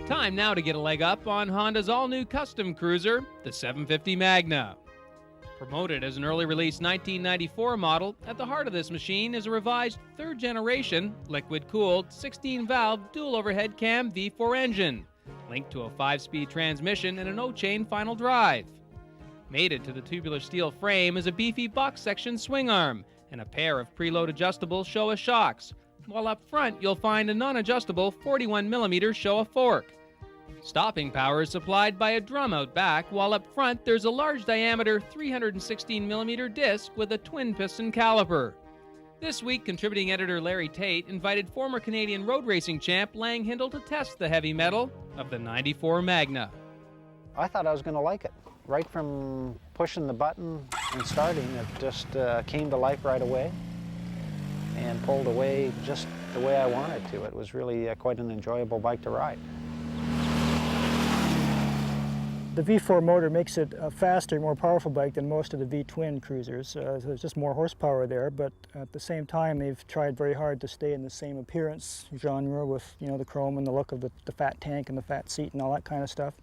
Time now to get a leg up on Honda's all-new custom cruiser, the 750 Magna. Promoted as an early release 1994 model, at the heart of this machine is a revised third-generation, liquid-cooled, 16-valve dual-overhead cam V4 engine, linked to a 5-speed transmission and an O-chain final drive. Mated to the tubular steel frame is a beefy box section swing arm and a pair of preload adjustable Showa shocks, while up front you'll find a non-adjustable 41mm Showa fork. Stopping power is supplied by a drum out back, while up front there's a large diameter 316mm disc with a twin piston caliper. This week, contributing editor Larry Tate invited former Canadian road racing champ Lang Hindle to test the heavy metal of the 94 Magna. I thought I was going to like it. Right from pushing the button and starting, it just came to life right away and pulled away just the way I wanted to. It was really quite an enjoyable bike to ride. The V4 motor makes it a faster, more powerful bike than most of the V-twin cruisers. So there's just more horsepower there, but at the same time they've tried very hard to stay in the same appearance genre with, you know, the chrome and the look of the fat tank and the fat seat and all that kind of stuff.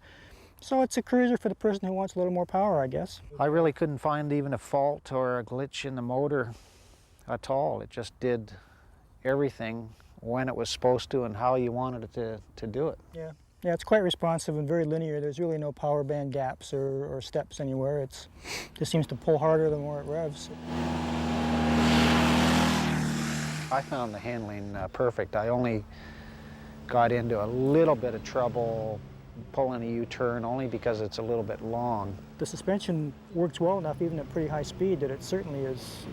So it's a cruiser for the person who wants a little more power, I guess. I really couldn't find even a fault or a glitch in the motor at all. It just did everything when it was supposed to and how you wanted it to do it. Yeah, it's quite responsive and very linear. There's really no power band gaps or steps anywhere. It just seems to pull harder the more it revs. I found the handling perfect. I only got into a little bit of trouble pulling a U-turn only because it's a little bit long. The suspension works well enough, even at pretty high speed, that it certainly is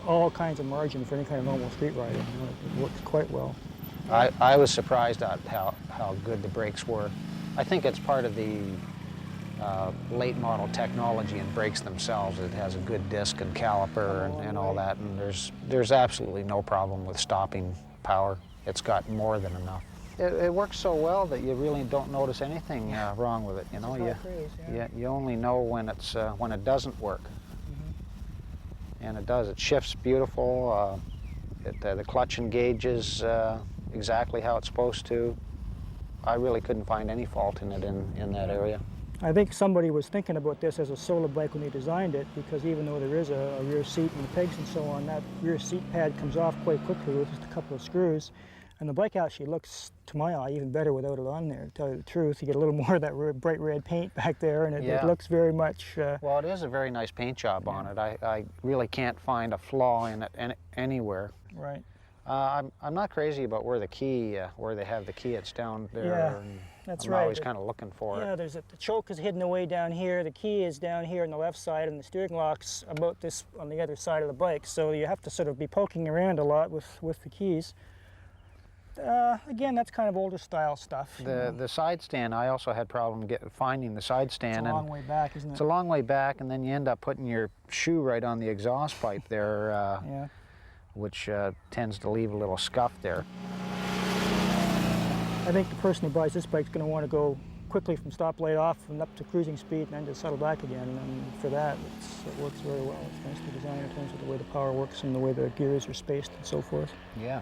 all kinds of margin for any kind of normal street riding. You know, it works quite well. I was surprised at how good the brakes were. I think it's part of the late model technology in brakes themselves. It has a good disc and caliper and all that, and there's absolutely no problem with stopping power. It's got more than enough. It works so well that you really don't notice anything wrong with it. You know, you only know when it doesn't work, and it does. It shifts beautiful. The clutch engages exactly how it's supposed to. I really couldn't find any fault in it in that area. I think somebody was thinking about this as a solo bike when they designed it, because even though there is a rear seat and the pegs and so on, that rear seat pad comes off quite quickly with just a couple of screws. And the bike actually looks, to my eye, even better without it on there, to tell you the truth. You get a little more of that bright red paint back there, and it looks very much... Well, it is a very nice paint job on it. I really can't find a flaw in it anywhere. Right. I'm not crazy about where the key, where they have the key. It's down there. Yeah, and that's I'm right. always kind of looking for it. Yeah, the choke is hidden away down here. The key is down here on the left side, and the steering lock's about this on the other side of the bike. So you have to sort of be poking around a lot with the keys. Again, that's kind of older style stuff. The side stand, I also had problem finding the side stand. It's a long way back, isn't it? It's a long way back, and then you end up putting your shoe right on the exhaust pipe there, which tends to leave a little scuff there. I think the person who buys this bike is going to want to go quickly from stoplight off and up to cruising speed and then just settle back again. And for that, it works very well. It's nicely designed in terms of the way the power works and the way the gears are spaced and so forth. Yeah.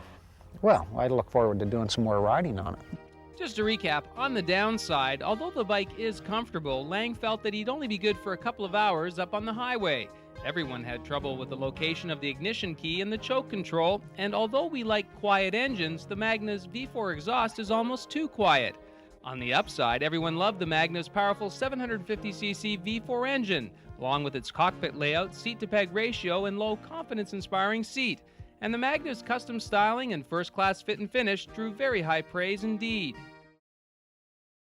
Well, I look forward to doing some more riding on it. Just to recap, on the downside, although the bike is comfortable, Lang felt that he'd only be good for a couple of hours up on the highway. Everyone had trouble with the location of the ignition key and the choke control, and although we like quiet engines, the Magna's V4 exhaust is almost too quiet. On the upside, everyone loved the Magna's powerful 750cc V4 engine, along with its cockpit layout, seat-to-peg ratio, and low confidence-inspiring seat. And the Magna's custom styling and first-class fit and finish drew very high praise indeed.